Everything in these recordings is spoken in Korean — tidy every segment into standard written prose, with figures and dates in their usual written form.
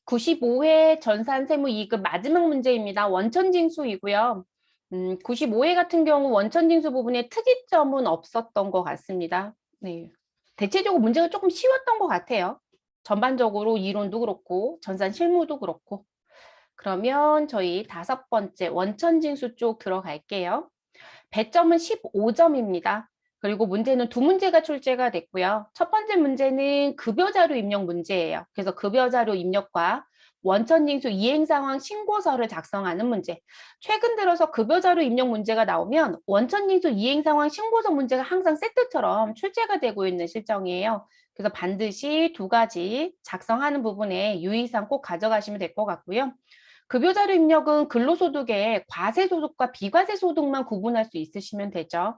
95회 전산세무이익은 마지막 문제입니다. 원천징수이고요. 95회 같은 경우 원천징수 부분에 특이점은 없었던 것 같습니다. 네. 대체적으로 문제가 조금 쉬웠던 것 같아요. 전반적으로 이론도 그렇고 전산 실무도 그렇고. 그러면 저희 5번째 원천징수 쪽 들어갈게요. 배점은 15점입니다. 그리고 문제는 2문제가 출제가 됐고요. 첫 번째 문제는 급여자료 입력 문제예요. 그래서 급여자료 입력과 원천징수 이행상황 신고서를 작성하는 문제. 최근 들어서 급여자료 입력 문제가 나오면 원천징수 이행상황 신고서 문제가 항상 세트처럼 출제가 되고 있는 실정이에요. 그래서 반드시 2가지 작성하는 부분에 유의사항 꼭 가져가시면 될 것 같고요. 급여자료 입력은 근로소득의 과세소득과 비과세소득만 구분할 수 있으시면 되죠.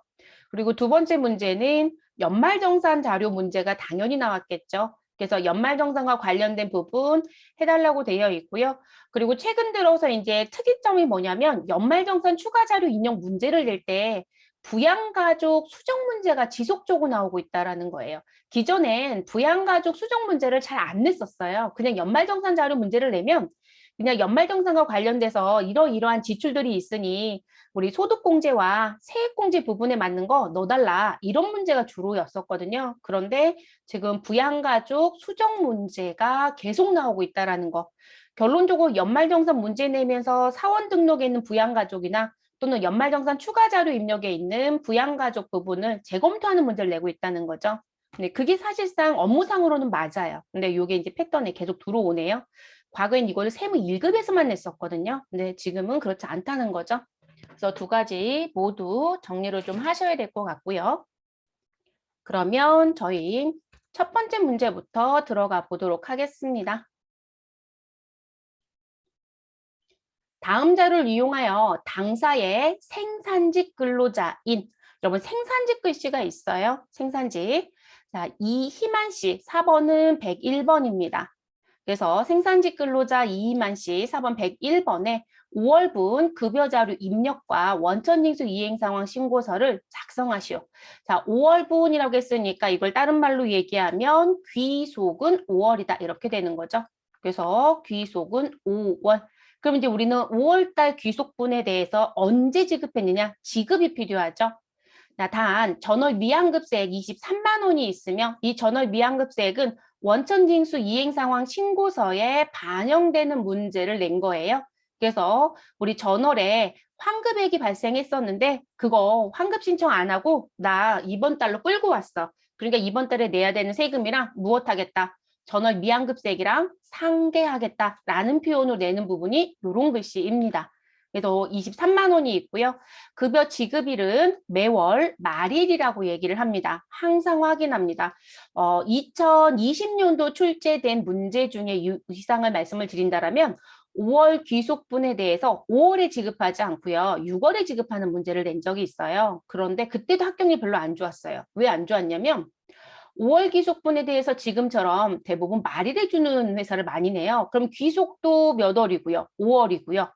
그리고 2번째 문제는 연말정산 자료 문제가 당연히 나왔겠죠. 그래서 연말정산과 관련된 부분 해달라고 되어 있고요. 그리고 최근 들어서 이제 특이점이 뭐냐면 연말정산 추가 자료 입력 문제를 낼 때 부양가족 수정 문제가 지속적으로 나오고 있다는 거예요. 기존엔 부양가족 수정 문제를 잘 안 냈었어요. 그냥 연말정산 자료 문제를 내면 그냥 연말정산과 관련돼서 이러이러한 지출들이 있으니 우리 소득공제와 세액공제 부분에 맞는 거 넣어달라 이런 문제가 주로였었거든요. 그런데 지금 부양가족 수정 문제가 계속 나오고 있다는 거. 결론적으로 연말정산 문제 내면서 사원 등록에 있는 부양가족이나 또는 연말정산 추가 자료 입력에 있는 부양가족 부분을 재검토하는 문제를 내고 있다는 거죠. 네, 그게 사실상 업무상으로는 맞아요. 근데 이게 이제 패턴에 계속 들어오네요. 과거엔 이거를 세무 1급에서만 냈었거든요. 근데 지금은 그렇지 않다는 거죠. 그래서 2가지 모두 정리를 좀 하셔야 될 것 같고요. 그러면 저희 첫 번째 문제부터 들어가 보도록 하겠습니다. 다음 자료를 이용하여 당사의 생산직 근로자인, 여러분 생산직 글씨가 있어요. 생산직. 자, 이희만 씨, 4번은 101번입니다. 그래서 생산직 근로자 이희만 씨 4번 101번에 5월분 급여자료 입력과 원천징수 이행상황 신고서를 작성하시오. 자, 5월분이라고 했으니까 이걸 다른 말로 얘기하면 귀속은 5월이다 이렇게 되는 거죠. 그래서 귀속은 5월. 그럼 이제 우리는 5월달 귀속분에 대해서 언제 지급했느냐? 지급이 필요하죠. 단 전월 미환급세액 23만 원이 있으며 이 전월 미환급세액은 원천징수 이행상황 신고서에 반영되는 문제를 낸 거예요. 그래서 우리 전월에 환급액이 발생했었는데 그거 환급 신청 안 하고 나 이번 달로 끌고 왔어. 그러니까 이번 달에 내야 되는 세금이랑 무엇 하겠다. 전월 미환급세액이랑 상계하겠다라는 표현으로 내는 부분이 이런 글씨입니다. 그래서 23만 원이 있고요. 급여 지급일은 매월 말일이라고 얘기를 합니다. 항상 확인합니다. 2020년도 출제된 문제 중에 이상을 말씀을 드린다면 5월 귀속분에 대해서 5월에 지급하지 않고요. 6월에 지급하는 문제를 낸 적이 있어요. 그런데 그때도 합격률이 별로 안 좋았어요. 왜 안 좋았냐면 5월 귀속분에 대해서 지금처럼 대부분 말일에 주는 회사를 많이 내요. 그럼 귀속도 몇 월이고요. 5월이고요.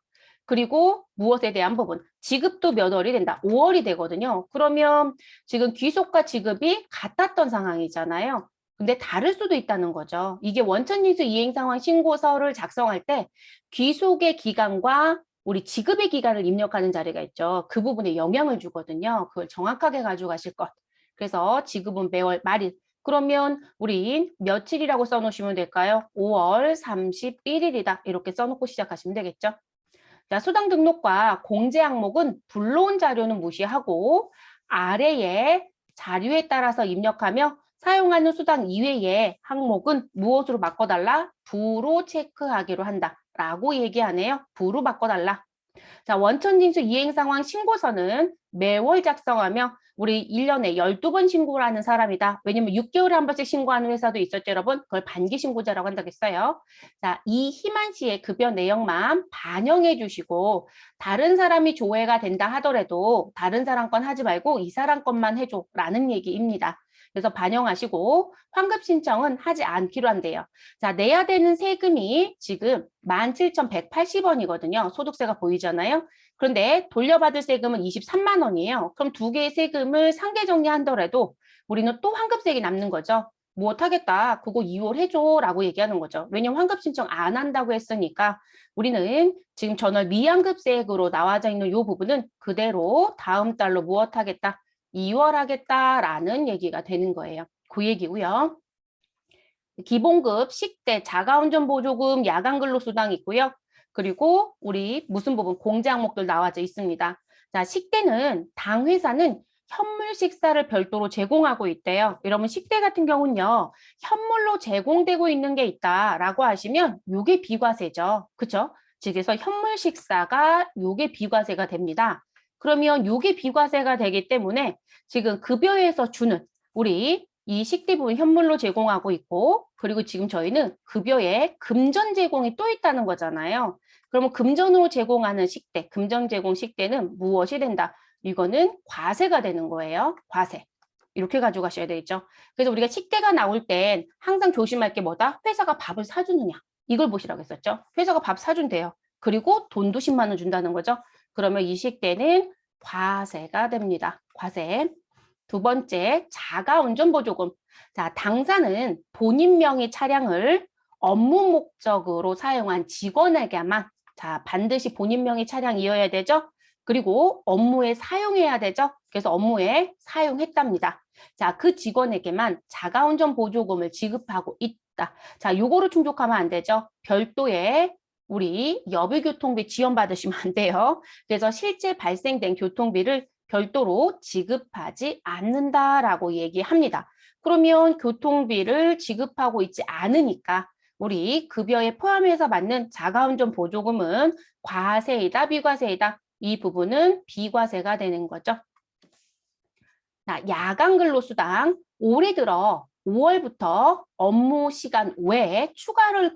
그리고 무엇에 대한 부분, 지급도 몇 월이 된다. 5월이 되거든요. 그러면 지금 귀속과 지급이 같았던 상황이잖아요. 근데 다를 수도 있다는 거죠. 이게 원천징수 이행상황 신고서를 작성할 때 귀속의 기간과 우리 지급의 기간을 입력하는 자리가 있죠. 그 부분에 영향을 주거든요. 그걸 정확하게 가져가실 것. 그래서 지급은 매월 말일. 그러면 우리 며칠이라고 써놓으시면 될까요? 5월 31일이다. 이렇게 써놓고 시작하시면 되겠죠. 자, 수당 등록과 공제 항목은 불러온 자료는 무시하고 아래의 자료에 따라서 입력하며 사용하는 수당 이외의 항목은 무엇으로 바꿔달라? 부로 체크하기로 한다. 라고 얘기하네요. 부로 바꿔달라. 자, 원천징수 이행상황 신고서는 매월 작성하며 우리 1년에 12번 신고를 하는 사람이다. 왜냐면 6개월에 한 번씩 신고하는 회사도 있었죠, 여러분. 그걸 반기 신고자라고 한다고 했어요. 자, 이 희만 씨의 급여 내용만 반영해 주시고 다른 사람이 조회가 된다 하더라도 다른 사람 건 하지 말고 이 사람 것만 해줘 라는 얘기입니다. 그래서 반영하시고 환급 신청은 하지 않기로 한대요. 자, 내야 되는 세금이 지금 17,180원이거든요. 소득세가 보이잖아요. 그런데 돌려받을 세금은 23만 원이에요. 그럼 2개의 세금을 상계 정리한더라도 우리는 또 환급세액이 남는 거죠. 무엇하겠다. 그거 2월 해줘라고 얘기하는 거죠. 왜냐면 환급 신청 안 한다고 했으니까 우리는 지금 전월 미환급세액으로 나와져 있는 이 부분은 그대로 다음 달로 무엇하겠다. 2월 하겠다라는 얘기가 되는 거예요. 그 얘기고요. 기본급, 식대, 자가운전보조금, 야간근로수당 있고요. 그리고 우리 무슨 부분 공제 항목들 나와져 있습니다. 자, 식대는 당 회사는 현물 식사를 별도로 제공하고 있대요. 여러분 식대 같은 경우는요. 현물로 제공되고 있는 게 있다라고 하시면 요게 비과세죠. 그렇죠? 즉에서 현물 식사가 요게 비과세가 됩니다. 그러면 요게 비과세가 되기 때문에 지금 급여에서 주는 우리 이 식대 부분 현물로 제공하고 있고 그리고 지금 저희는 급여에 금전 제공이 또 있다는 거잖아요. 그러면 금전으로 제공하는 식대, 금전 제공 식대는 무엇이 된다? 이거는 과세가 되는 거예요. 과세. 이렇게 가져가셔야 되겠죠. 그래서 우리가 식대가 나올 땐 항상 조심할 게 뭐다? 회사가 밥을 사주느냐. 이걸 보시라고 했었죠. 회사가 밥 사준대요. 그리고 돈도 10만 원 준다는 거죠. 그러면 이 식대는 과세가 됩니다. 과세. 두 번째, 자가운전보조금. 자, 당사는 본인 명의 차량을 업무 목적으로 사용한 직원에게만 자, 반드시 본인 명의 차량이어야 되죠. 그리고 업무에 사용해야 되죠. 그래서 업무에 사용했답니다. 자, 그 직원에게만 자가운전 보조금을 지급하고 있다. 자, 요거를 충족하면 안 되죠. 별도의 우리 여비교통비 지원받으시면 안 돼요. 그래서 실제 발생된 교통비를 별도로 지급하지 않는다라고 얘기합니다. 그러면 교통비를 지급하고 있지 않으니까 우리 급여에 포함해서 받는 자가운전 보조금은 과세이다, 비과세이다. 이 부분은 비과세가 되는 거죠. 자, 야간 근로수당 올해 들어 5월부터 업무 시간 외에 추가로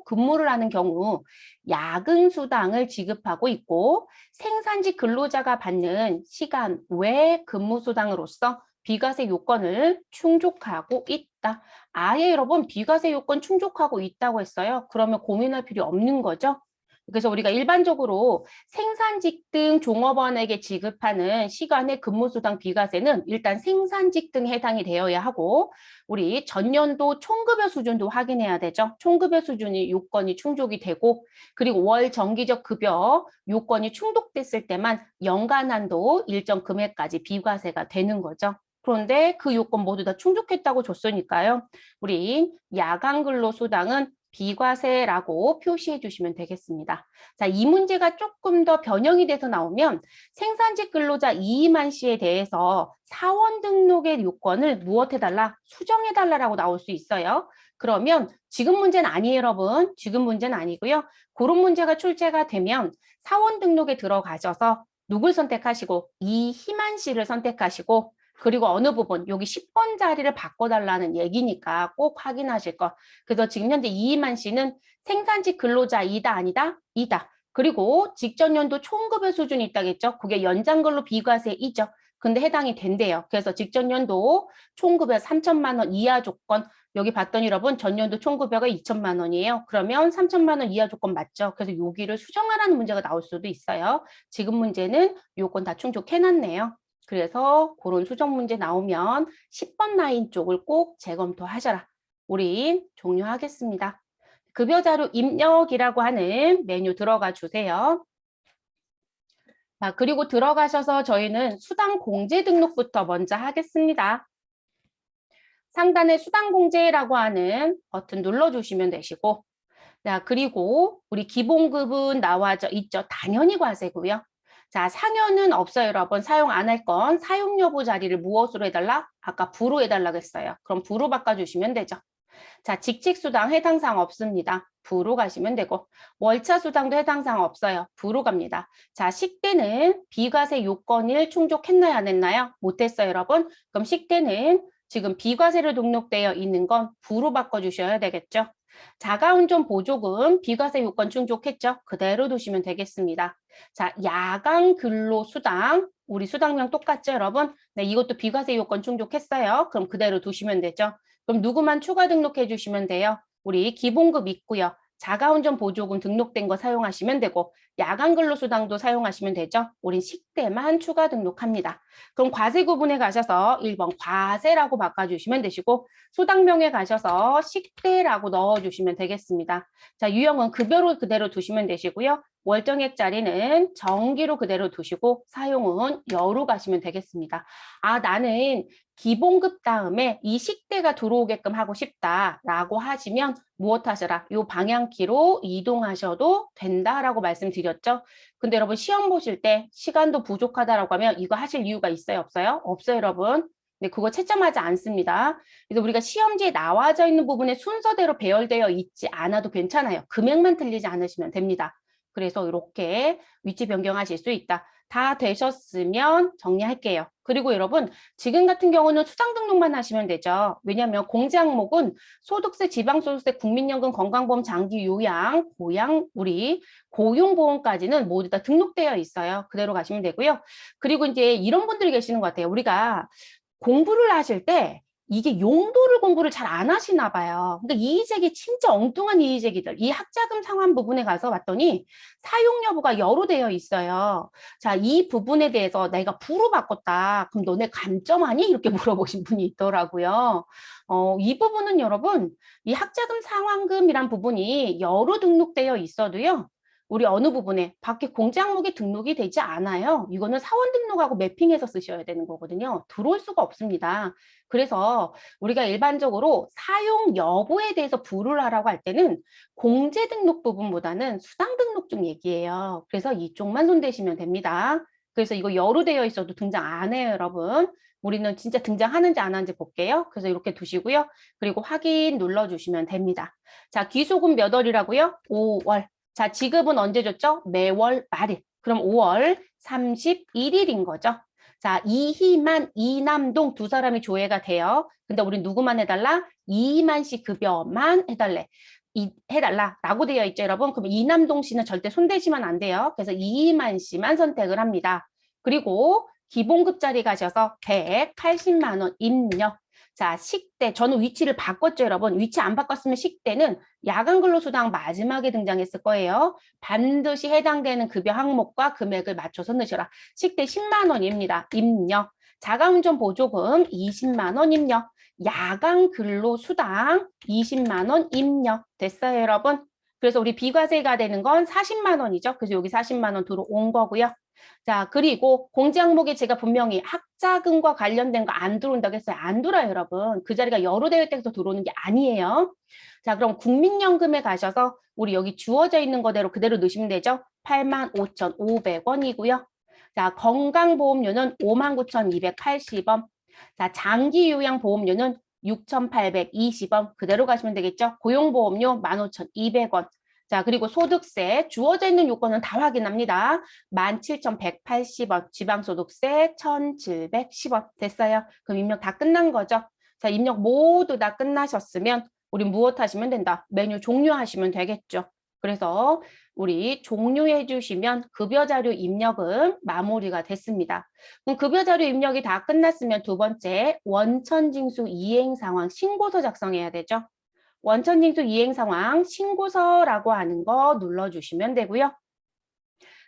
근무를 하는 경우 야근 수당을 지급하고 있고 생산직 근로자가 받는 시간 외 근무 수당으로서 비과세 요건을 충족하고 있다. 아예 여러분 비과세 요건 충족하고 있다고 했어요. 그러면 고민할 필요 없는 거죠. 그래서 우리가 일반적으로 생산직 등 종업원에게 지급하는 시간의 근무수당 비과세는 일단 생산직 등에 해당이 되어야 하고 우리 전년도 총급여 수준도 확인해야 되죠. 총급여 수준이 요건이 충족이 되고 그리고 월 정기적 급여 요건이 충족됐을 때만 연간 한도 일정 금액까지 비과세가 되는 거죠. 그런데 그 요건 모두 다 충족했다고 줬으니까요. 우리 야간 근로수당은 비과세라고 표시해 주시면 되겠습니다. 자, 이 문제가 조금 더 변형이 돼서 나오면 생산직 근로자 이임한 씨에 대해서 사원 등록의 요건을 무엇해달라? 수정해달라고 나올 수 있어요. 그러면 지금 문제는 아니에요, 여러분. 지금 문제는 아니고요. 그런 문제가 출제가 되면 사원 등록에 들어가셔서 누굴 선택하시고 이희만 씨를 선택하시고 그리고 어느 부분 여기 10번 자리를 바꿔달라는 얘기니까 꼭 확인하실 것. 그래서 지금 현재 이희만 씨는 생산직 근로자이다 아니다? 이다. 그리고 직전 연도 총급여 수준이 있다겠죠? 그게 연장근로 비과세이죠. 근데 해당이 된대요. 그래서 직전 연도 총급여 3천만 원 이하 조건 여기 봤더니 여러분 전년도 총급여가 2천만 원이에요. 그러면 3천만 원 이하 조건 맞죠? 그래서 여기를 수정하라는 문제가 나올 수도 있어요. 지금 문제는 요건 다 충족해놨네요. 그래서 그런 수정 문제 나오면 10번 라인 쪽을 꼭 재검토하셔라. 우리 종료하겠습니다. 급여자료 입력이라고 하는 메뉴 들어가 주세요. 자, 그리고 들어가셔서 저희는 수당 공제 등록부터 먼저 하겠습니다. 상단에 수당 공제라고 하는 버튼 눌러주시면 되시고 자, 그리고 우리 기본급은 나와져 있죠. 당연히 과세고요. 자, 상여는 없어요, 여러분. 사용 안 할 건 사용 여부 자리를 무엇으로 해달라? 아까 부로 해달라고 했어요. 그럼 부로 바꿔주시면 되죠. 자, 직책수당 해당 사항 없습니다. 부로 가시면 되고 월차 수당도 해당 사항 없어요. 부로 갑니다. 자, 식대는 비과세 요건을 충족했나요? 안 했나요? 못했어요, 여러분. 그럼 식대는 지금 비과세로 등록되어 있는 건 부로 바꿔주셔야 되겠죠. 자가운전 보조금 비과세 요건 충족했죠? 그대로 두시면 되겠습니다. 자, 야간 근로수당 우리 수당량 똑같죠, 여러분? 네, 이것도 비과세 요건 충족했어요. 그럼 그대로 두시면 되죠. 그럼 누구만 추가 등록해 주시면 돼요. 우리 기본급 있고요. 자가운전 보조금 등록된 거 사용하시면 되고 야간 근로수당도 사용하시면 되죠. 우린 식대만 추가 등록합니다. 그럼 과세 구분에 가셔서 1번 과세라고 바꿔주시면 되시고 수당명에 가셔서 식대라고 넣어주시면 되겠습니다. 자, 유형은 급여로 그대로 두시면 되시고요. 월정액자리는 정기로 그대로 두시고 사용은 여로 가시면 되겠습니다. 아, 나는 기본급 다음에 이 식대가 들어오게끔 하고 싶다라고 하시면 무엇 하시라? 이 방향키로 이동하셔도 된다라고 말씀드렸죠. 근데 여러분 시험 보실 때 시간도 부족하다라고 하면 이거 하실 이유가 있어요? 없어요? 없어요, 여러분. 근데 그거 채점하지 않습니다. 그래서 우리가 시험지에 나와져 있는 부분에 순서대로 배열되어 있지 않아도 괜찮아요. 금액만 틀리지 않으시면 됩니다. 그래서 이렇게 위치 변경하실 수 있다. 다 되셨으면 정리할게요. 그리고 여러분 지금 같은 경우는 수당 등록만 하시면 되죠. 왜냐하면 공제 항목은 소득세, 지방소득세, 국민연금, 건강보험, 장기 요양, 보양, 우리 고용보험까지는 모두 다 등록되어 있어요. 그대로 가시면 되고요. 그리고 이제 이런 분들이 계시는 것 같아요. 우리가 공부를 하실 때 이게 용도를 공부를 잘 안 하시나 봐요. 그러니까 이의제기 진짜 엉뚱한 이의제기들. 이 학자금 상환 부분에 가서 봤더니 사용 여부가 여로 되어 있어요. 자, 이 부분에 대해서 내가 부로 바꿨다. 그럼 너네 감점하니? 이렇게 물어보신 분이 있더라고요. 이 부분은 여러분, 이 학자금 상환금이란 부분이 여로 등록되어 있어도요. 우리 어느 부분에 밖에 공제 항목에 등록이 되지 않아요. 이거는 사원 등록하고 매핑해서 쓰셔야 되는 거거든요. 들어올 수가 없습니다. 그래서 우리가 일반적으로 사용 여부에 대해서 부를 하라고 할 때는 공제 등록 부분보다는 수당 등록 쪽 얘기예요. 그래서 이쪽만 손대시면 됩니다. 그래서 이거 여로 되어 있어도 등장 안 해요, 여러분. 우리는 진짜 등장하는지 안 하는지 볼게요. 그래서 이렇게 두시고요. 그리고 확인 눌러주시면 됩니다. 자, 귀속은 몇 월이라고요? 5월. 자, 지급은 언제 줬죠? 매월 말일. 그럼 5월 31일인 거죠. 자, 이희만, 이남동 두 사람이 조회가 돼요. 근데 우리 누구만 해달라? 이희만 씨 급여만 해달래. 해달라라고 되어 있죠, 여러분. 그럼 이남동 씨는 절대 손대시면 안 돼요. 그래서 이희만 씨만 선택을 합니다. 그리고 기본급 자리 가셔서 180만 원 입력. 자, 식대. 저는 위치를 바꿨죠, 여러분. 위치 안 바꿨으면 식대는 야간 근로수당 마지막에 등장했을 거예요. 반드시 해당되는 급여 항목과 금액을 맞춰서 넣으셔라. 식대 10만 원입니다. 입력. 자가운전 보조금 20만 원 입력. 야간 근로수당 20만 원 입력. 됐어요, 여러분? 그래서 우리 비과세가 되는 건 40만 원이죠. 그래서 여기 40만 원 들어온 거고요. 자, 그리고 공제 항목에 제가 분명히 학자금과 관련된 거 안 들어온다고 했어요. 안 들어요, 여러분. 그 자리가 여러 대회 때부터 들어오는 게 아니에요. 자, 그럼 국민연금에 가셔서 우리 여기 주어져 있는 거대로 그대로 넣으시면 되죠. 85,500원이고요. 자, 건강보험료는 59,280원. 자, 장기요양보험료는 6,820원. 그대로 가시면 되겠죠. 고용보험료 15,200원. 자, 그리고 소득세 주어져 있는 요건은 다 확인합니다. 17,180원, 지방소득세 1,710원. 됐어요. 그럼 입력 다 끝난 거죠. 자, 입력 모두 다 끝나셨으면 우리 무엇 하시면 된다? 메뉴 종료하시면 되겠죠. 그래서 우리 종료해 주시면 급여자료 입력은 마무리가 됐습니다. 그럼 급여자료 입력이 다 끝났으면 두 번째 원천징수 이행 상황 신고서 작성해야 되죠. 원천징수 이행 상황 신고서라고 하는 거 눌러주시면 되고요.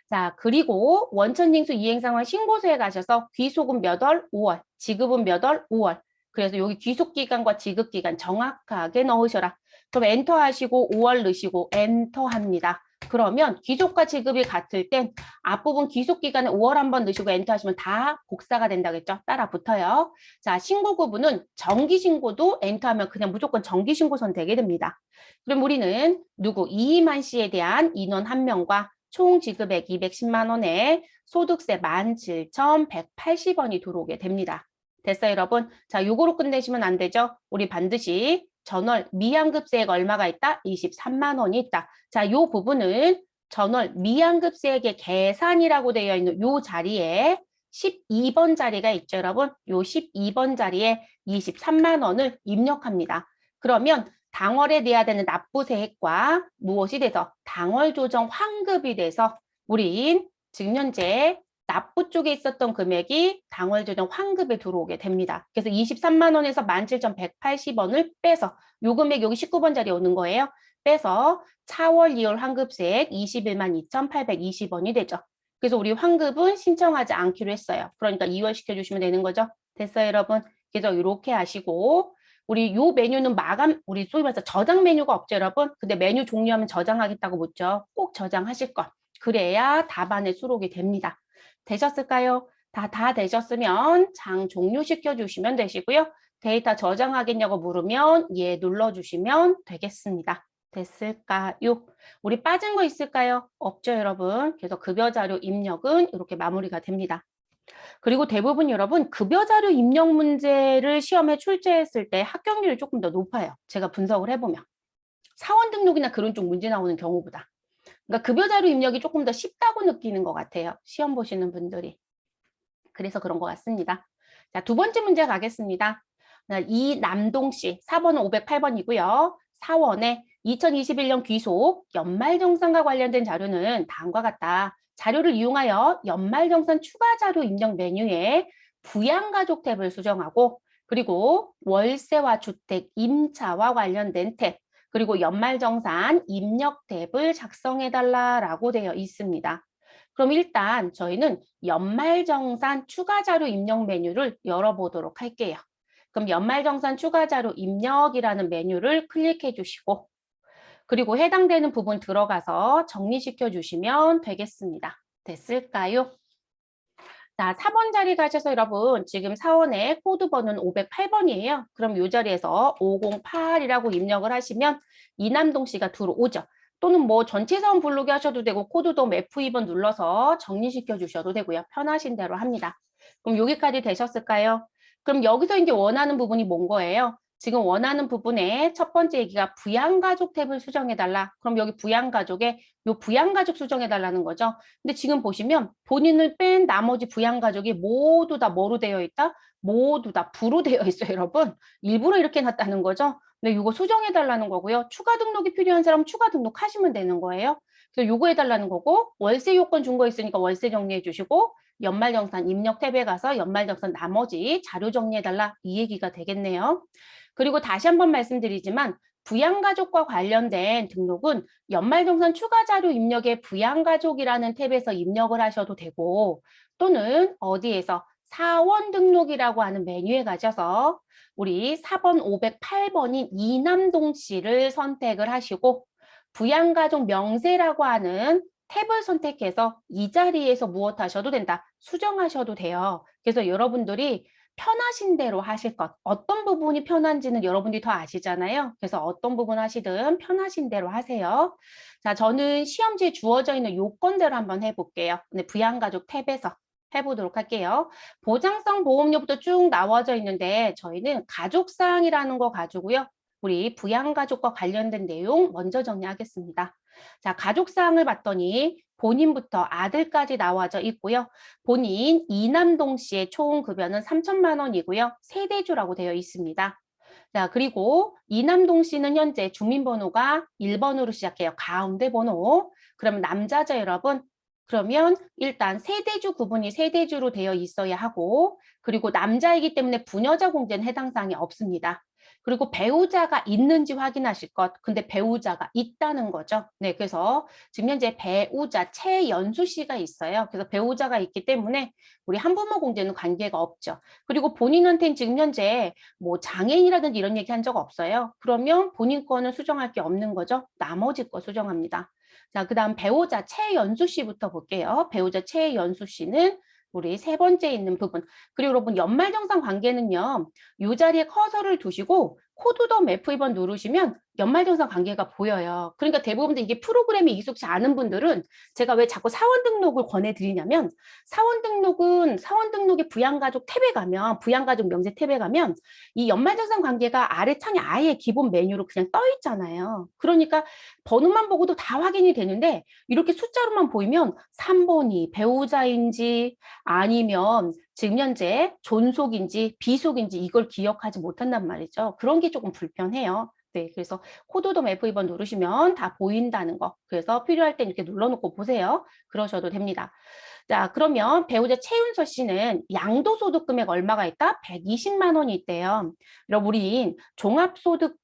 자, 그리고 원천징수 이행 상황 신고서에 가셔서 귀속은 몇 월? 5월. 지급은 몇 월? 5월. 그래서 여기 귀속기간과 지급기간 정확하게 넣으셔라. 그럼 엔터 하시고 5월 넣으시고 엔터 합니다. 그러면 귀속과 지급이 같을 땐 앞부분 귀속기간에 5월 한번 넣으시고 엔터 하시면 다 복사가 된다겠죠? 따라 붙어요. 자, 신고 구분은 정기신고도 엔터하면 그냥 무조건 정기신고선 되게 됩니다. 그럼 우리는 누구? 이희만 씨에 대한 인원 1명과 총 지급액 210만 원에 소득세 17,180원이 들어오게 됩니다. 됐어요, 여러분? 자, 요거로 끝내시면 안 되죠? 우리 반드시 전월 미양급세액 얼마가 있다? 23만 원이 있다. 자, 요 부분은 전월 미양급세액의 계산이라고 되어 있는 요 자리에 12번 자리가 있죠, 여러분? 요 12번 자리에 23만 원을 입력합니다. 그러면 당월에 내야 되는 납부세액과 무엇이 돼서 당월 조정 환급이 돼서 우린 지금 현재 납부 쪽에 있었던 금액이 당월 조정 환급에 들어오게 됩니다. 그래서 23만 원에서 17,180원을 빼서 요 금액 여기 19번 자리에 오는 거예요. 빼서 4월, 2월 환급세액 21만 2,820원이 되죠. 그래서 우리 환급은 신청하지 않기로 했어요. 그러니까 2월 시켜주시면 되는 거죠. 됐어요, 여러분? 그래서 이렇게 하시고 우리 요 메뉴는 마감, 우리 소위 말해서 저장 메뉴가 없죠, 여러분? 근데 메뉴 종료하면 저장하겠다고 묻죠. 꼭 저장하실 것. 그래야 답안에 수록이 됩니다. 되셨을까요? 다 되셨으면 장 종료시켜 주시면 되시고요. 데이터 저장하겠냐고 물으면 예 눌러주시면 되겠습니다. 됐을까요? 우리 빠진 거 있을까요? 없죠, 여러분. 그래서 급여 자료 입력은 이렇게 마무리가 됩니다. 그리고 대부분 여러분 급여 자료 입력 문제를 시험에 출제했을 때 합격률이 조금 더 높아요. 제가 분석을 해보면. 사원 등록이나 그런 쪽 문제 나오는 경우보다. 그러니까 급여 자료 입력이 조금 더 쉽다고 느끼는 것 같아요. 시험 보시는 분들이. 그래서 그런 것 같습니다. 자, 두 번째 문제 가겠습니다. 이남동 씨, 4번은 508번이고요. 사원의 2021년 귀속 연말정산과 관련된 자료는 다음과 같다. 자료를 이용하여 연말정산 추가 자료 입력 메뉴에 부양가족 탭을 수정하고 그리고 월세와 주택, 임차와 관련된 탭 그리고 연말정산 입력 탭을 작성해달라라고 되어 있습니다. 그럼 일단 저희는 연말정산 추가 자료 입력 메뉴를 열어보도록 할게요. 그럼 연말정산 추가 자료 입력이라는 메뉴를 클릭해 주시고 그리고 해당되는 부분 들어가서 정리시켜 주시면 되겠습니다. 됐을까요? 자, 4번 자리 가셔서 여러분 지금 사원의 코드 번호는 508번이에요. 그럼 이 자리에서 508이라고 입력을 하시면 이남동 씨가 들어오죠. 또는 뭐 전체 사원 부르게 하셔도 되고 코드도 F2번 눌러서 정리시켜 주셔도 되고요. 편하신 대로 합니다. 그럼 여기까지 되셨을까요? 그럼 여기서 이제 원하는 부분이 뭔 거예요? 지금 원하는 부분에 첫 번째 얘기가 부양가족 탭을 수정해달라. 그럼 여기 부양가족에 요 부양가족 수정해달라는 거죠. 근데 지금 보시면 본인을 뺀 나머지 부양가족이 모두 다 뭐로 되어 있다? 모두 다 부로 되어 있어요, 여러분. 일부러 이렇게 놨다는 거죠. 근데 이거 수정해달라는 거고요. 추가 등록이 필요한 사람은 추가 등록하시면 되는 거예요. 그래서 요거 해달라는 거고 월세 요건 준 거 있으니까 월세 정리해 주시고 연말정산 입력 탭에 가서 연말정산 나머지 자료 정리해달라 이 얘기가 되겠네요. 그리고 다시 한번 말씀드리지만 부양가족과 관련된 등록은 연말정산 추가 자료 입력에 부양가족이라는 탭에서 입력을 하셔도 되고 또는 어디에서 사원 등록이라고 하는 메뉴에 가셔서 우리 4번 508번인 이남동 씨를 선택을 하시고 부양가족 명세라고 하는 탭을 선택해서 이 자리에서 무엇 하셔도 된다. 수정하셔도 돼요. 그래서 여러분들이 편하신 대로 하실 것. 어떤 부분이 편한지는 여러분들이 더 아시잖아요. 그래서 어떤 부분 하시든 편하신 대로 하세요. 자, 저는 시험지에 주어져 있는 요건대로 한번 해볼게요. 네, 부양가족 탭에서 해보도록 할게요. 보장성 보험료부터 쭉 나와져 있는데 저희는 가족사항이라는 거 가지고요. 우리 부양가족과 관련된 내용 먼저 정리하겠습니다. 자, 가족사항을 봤더니 본인부터 아들까지 나와져 있고요. 본인 이남동 씨의 총 급여는 3천만 원이고요. 세대주라고 되어 있습니다. 자, 그리고 이남동 씨는 현재 주민번호가 1번으로 시작해요. 가운데 번호. 그러면 남자죠, 여러분? 그러면 일단 세대주 구분이 세대주로 되어 있어야 하고 그리고 남자이기 때문에 부녀자 공제는 해당 사항이 없습니다. 그리고 배우자가 있는지 확인하실 것. 근데 배우자가 있다는 거죠. 네, 그래서 지금 현재 배우자 최연수 씨가 있어요. 그래서 배우자가 있기 때문에 우리 한부모 공제는 관계가 없죠. 그리고 본인한테는 지금 현재 뭐 장애인이라든지 이런 얘기 한 적 없어요. 그러면 본인 거는 수정할 게 없는 거죠. 나머지 거 수정합니다. 자, 그다음 배우자 최연수 씨부터 볼게요. 배우자 최연수 씨는 우리 세 번째 있는 부분. 그리고 여러분 연말정산 관계는요. 이 자리에 커서를 두시고 코드덤 F2번 누르시면 연말정산 관계가 보여요. 그러니까 대부분 이게 프로그램이 익숙치 않은 분들은 제가 왜 자꾸 사원 등록을 권해드리냐면 사원 등록은 사원 등록의 부양가족 탭에 가면 부양가족 명세 탭에 가면 이 연말정산 관계가 아래 창에 아예 기본 메뉴로 그냥 떠 있잖아요. 그러니까 번호만 보고도 다 확인이 되는데 이렇게 숫자로만 보이면 3번이 배우자인지 아니면 지금 현재 존속인지 비속인지 이걸 기억하지 못한단 말이죠. 그런 게 조금 불편해요. 네, 그래서 코드돔 F2번 누르시면 다 보인다는 거. 그래서 필요할 땐 이렇게 눌러놓고 보세요. 그러셔도 됩니다. 자, 그러면 배우자 최윤서 씨는 양도소득 금액 얼마가 있다? 120만 원이 있대요. 여러분, 우린 종합소득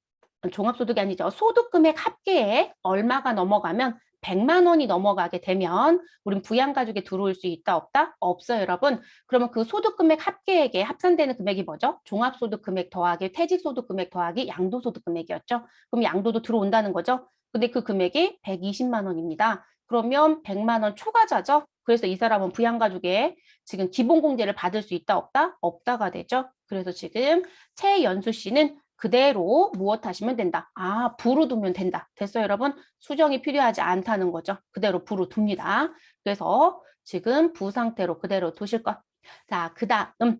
종합소득이 아니죠. 소득금액 합계액 얼마가 넘어가면 100만 원이 넘어가게 되면 우린 부양가족에 들어올 수 있다 없다? 없어요, 여러분. 그러면 그 소득금액 합계액에 합산되는 금액이 뭐죠? 종합소득금액 더하기 퇴직소득금액 더하기 양도소득금액이었죠. 그럼 양도도 들어온다는 거죠. 근데 그 금액이 120만 원입니다. 그러면 100만 원 초과자죠. 그래서 이 사람은 부양가족에 지금 기본공제를 받을 수 있다 없다? 없다가 되죠. 그래서 지금 최연수 씨는 그대로 무엇 하시면 된다. 아, 부로 두면 된다. 됐어요, 여러분? 수정이 필요하지 않다는 거죠. 그대로 부로 둡니다. 그래서 지금 부 상태로 그대로 두실 것. 자, 그 다음.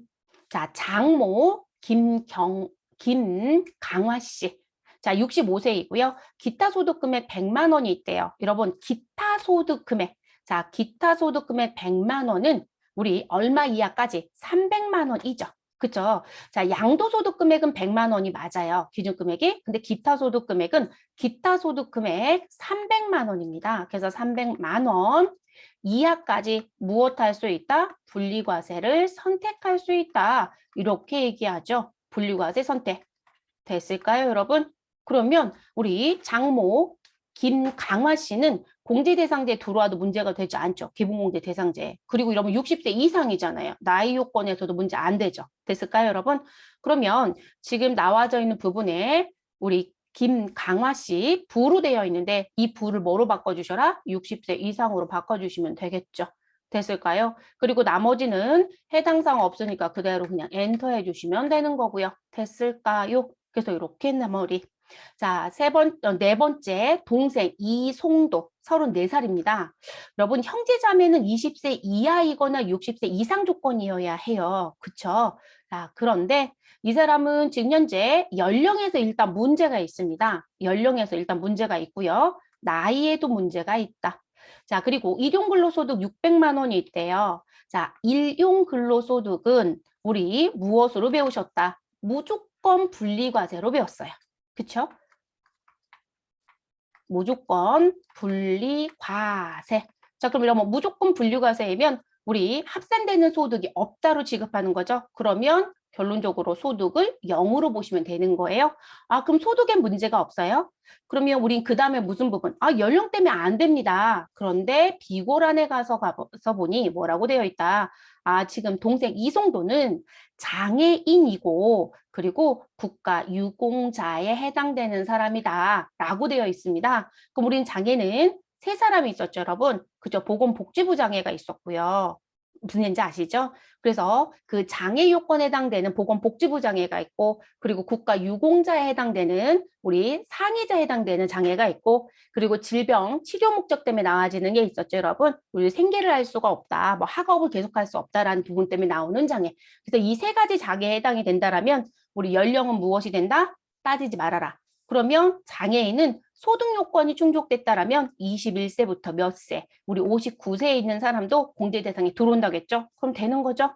자, 장모 김강화 씨. 자, 65세이고요. 기타 소득 금액 100만 원이 있대요. 여러분, 기타 소득 금액. 자, 기타 소득 금액 100만 원은 우리 얼마 이하까지 300만 원이죠. 그쵸? 자, 양도소득 금액은 100만 원이 맞아요. 기준금액이. 근데 기타소득 금액은 기타소득 금액 300만 원입니다. 그래서 300만 원 이하까지 무엇할 수 있다? 분리과세를 선택할 수 있다. 이렇게 얘기하죠. 분리과세 선택. 됐을까요, 여러분? 그러면 우리 장모 김강화 씨는 공제대상제에 들어와도 문제가 되지 않죠. 기본공제 대상제. 그리고 이러면 60세 이상이잖아요. 나이 요건에서도 문제 안 되죠. 됐을까요, 여러분? 그러면 지금 나와져 있는 부분에 우리 김강화 씨 부로 되어 있는데 이 부를 뭐로 바꿔주셔라? 60세 이상으로 바꿔주시면 되겠죠. 됐을까요? 그리고 나머지는 해당 사항 없으니까 그대로 그냥 엔터 해주시면 되는 거고요. 됐을까요? 그래서 이렇게 마무리. 자, 네 번째 동생 이송도 34살입니다. 여러분 형제자매는 20세 이하이거나 60세 이상 조건이어야 해요. 그쵸? 자, 그런데 이 사람은 지금 현재 연령에서 일단 문제가 있습니다. 연령에서 일단 문제가 있고요. 나이에도 문제가 있다. 자, 그리고 일용근로소득 600만 원이 있대요. 자, 일용근로소득은 우리 무엇으로 배우셨다? 무조건 분리과세로 배웠어요. 그쵸? 무조건 분리과세. 자, 그럼 이러면 무조건 분리과세이면 우리 합산되는 소득이 없다로 지급하는 거죠. 그러면 결론적으로 소득을 0으로 보시면 되는 거예요. 아, 그럼 소득엔 문제가 없어요? 그러면 우린 그 다음에 무슨 부분? 아, 연령 때문에 안 됩니다. 그런데 비고란에 가서 보니 뭐라고 되어 있다. 아, 지금 동생 이송도는 장애인이고 그리고 국가 유공자에 해당되는 사람이다 라고 되어 있습니다. 그럼 우린 장애는 세 사람이 있었죠, 여러분. 그죠? 보건복지부 장애가 있었고요. 무슨 얘기인지 아시죠? 그래서 그 장애 요건에 해당되는 보건복지부 장애가 있고 그리고 국가 유공자에 해당되는 우리 상해자에 해당되는 장애가 있고 그리고 질병 치료 목적 때문에 나와지는 게 있었죠, 여러분. 우리 생계를 할 수가 없다, 뭐 학업을 계속할 수 없다라는 부분 때문에 나오는 장애. 그래서 이 세 가지 장애에 해당이 된다라면 우리 연령은 무엇이 된다? 따지지 말아라. 그러면 장애인은 소득 요건이 충족됐다라면 21세부터 몇 세, 우리 59세에 있는 사람도 공제 대상에 들어온다겠죠? 그럼 되는 거죠?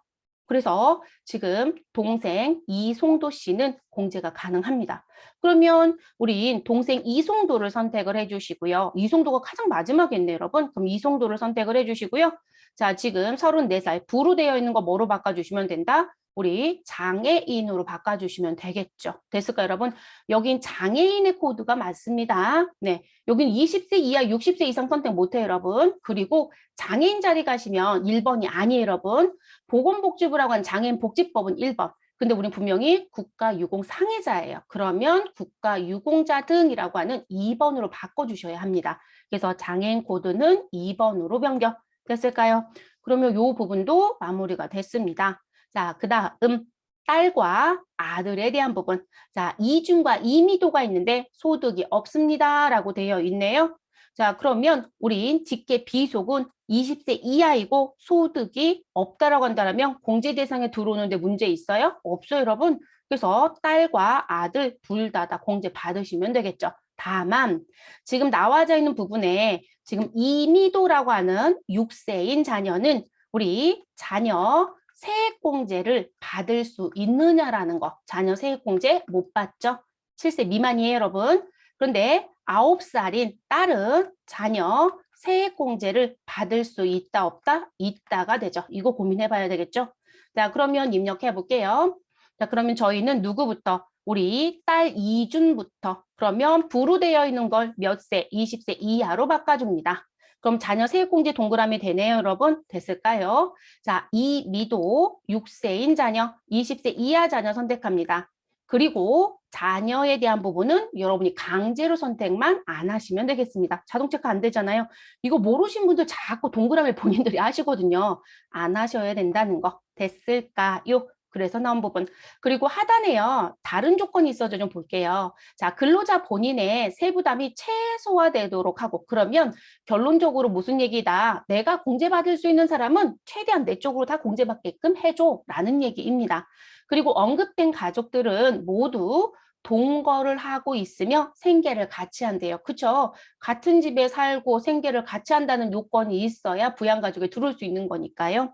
그래서 지금 동생 이송도 씨는 공제가 가능합니다. 그러면 우리 동생 이송도를 선택을 해주시고요. 이송도가 가장 마지막이겠네요, 여러분. 그럼 이송도를 선택을 해주시고요. 자, 지금 34살 부로 되어 있는 거 뭐로 바꿔주시면 된다? 우리 장애인으로 바꿔주시면 되겠죠. 됐을까요, 여러분? 여긴 장애인의 코드가 맞습니다. 네, 여긴 20세 이하 60세 이상 선택 못해요, 여러분. 그리고 장애인 자리 가시면 1번이 아니에요, 여러분. 보건복지부라고 하는 장애인복지법은 1번. 근데 우린 분명히 국가유공 상해자예요. 그러면 국가유공자 등이라고 하는 2번으로 바꿔주셔야 합니다. 그래서 장애인 코드는 2번으로 변경. 됐을까요? 그러면 이 부분도 마무리가 됐습니다. 자, 그 다음 딸과 아들에 대한 부분. 자, 이중과 이미도가 있는데 소득이 없습니다라고 되어 있네요. 자, 그러면 우린 직계 비속은 20세 이하이고 소득이 없다라고 한다면 공제 대상에 들어오는데 문제 있어요? 없어요, 여러분. 그래서 딸과 아들 둘 다 공제 받으시면 되겠죠. 다만 지금 나와져 있는 부분에 지금 이미도라고 하는 6세인 자녀는 우리 자녀 세액공제를 받을 수 있느냐라는 거. 자녀 세액공제 못 받죠? 7세 미만이에요, 여러분. 그런데 9살인 딸은 자녀 세액공제를 받을 수 있다, 없다? 있다가 되죠. 이거 고민해 봐야 되겠죠? 자, 그러면 입력해 볼게요. 자, 그러면 저희는 누구부터? 우리 딸 이준부터 그러면 부로 되어 있는 걸 몇 세? 20세 이하로 바꿔줍니다. 그럼 자녀 세액공제 동그라미 되네요, 여러분. 됐을까요? 자, 이미도 6세인 자녀, 20세 이하 자녀 선택합니다. 그리고 자녀에 대한 부분은 여러분이 강제로 선택만 안 하시면 되겠습니다. 자동 체크 안 되잖아요. 이거 모르신 분들 자꾸 동그라미 본인들이 하시거든요. 안 하셔야 된다는 거. 됐을까요? 그래서 나온 부분. 그리고 하단에요. 다른 조건이 있어서 좀 볼게요. 자, 근로자 본인의 세부담이 최소화되도록 하고 그러면 결론적으로 무슨 얘기다? 내가 공제받을 수 있는 사람은 최대한 내 쪽으로 다 공제받게끔 해줘 라는 얘기입니다. 그리고 언급된 가족들은 모두 동거를 하고 있으며 생계를 같이 한대요. 그쵸? 같은 집에 살고 생계를 같이 한다는 요건이 있어야 부양가족에 들어올 수 있는 거니까요.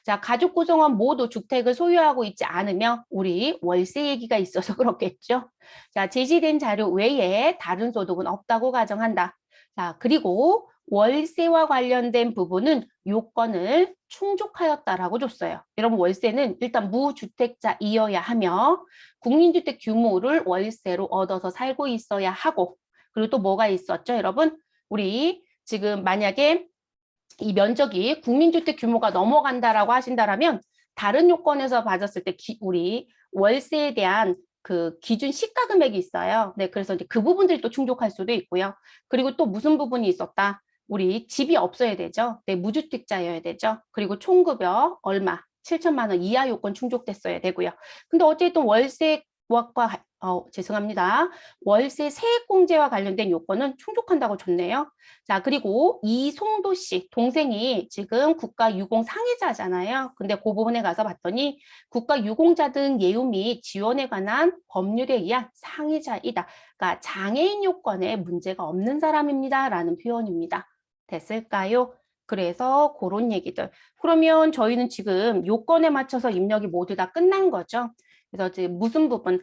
자, 가족 구성원 모두 주택을 소유하고 있지 않으며 우리 월세 얘기가 있어서 그렇겠죠. 자, 제시된 자료 외에 다른 소득은 없다고 가정한다. 자, 그리고 월세와 관련된 부분은 요건을 충족하였다라고 줬어요. 여러분 월세는 일단 무주택자이어야 하며 국민주택 규모를 월세로 얻어서 살고 있어야 하고 그리고 또 뭐가 있었죠, 여러분? 우리 지금 만약에 이 면적이 국민주택 규모가 넘어간다라고 하신다라면 다른 요건에서 봐줬을 때 우리 월세에 대한 그 기준 시가 금액이 있어요. 네, 그래서 이제 그 부분들이 또 충족할 수도 있고요. 그리고 또 무슨 부분이 있었다? 우리 집이 없어야 되죠. 네, 무주택자여야 되죠. 그리고 총급여 얼마? 7천만 원 이하 요건 충족됐어야 되고요. 근데 어쨌든 월세와 죄송합니다. 월세 세액공제와 관련된 요건은 충족한다고 줬네요. 자, 그리고 이송도 씨, 동생이 지금 국가유공 상해자잖아요. 근데 그 부분에 가서 봤더니 국가유공자 등 예우 및 지원에 관한 법률에 의한 상해자이다. 그러니까 장애인 요건에 문제가 없는 사람입니다. 라는 표현입니다. 됐을까요? 그래서 그런 얘기들. 그러면 저희는 지금 요건에 맞춰서 입력이 모두 다 끝난 거죠. 그래서 지금 무슨 부분,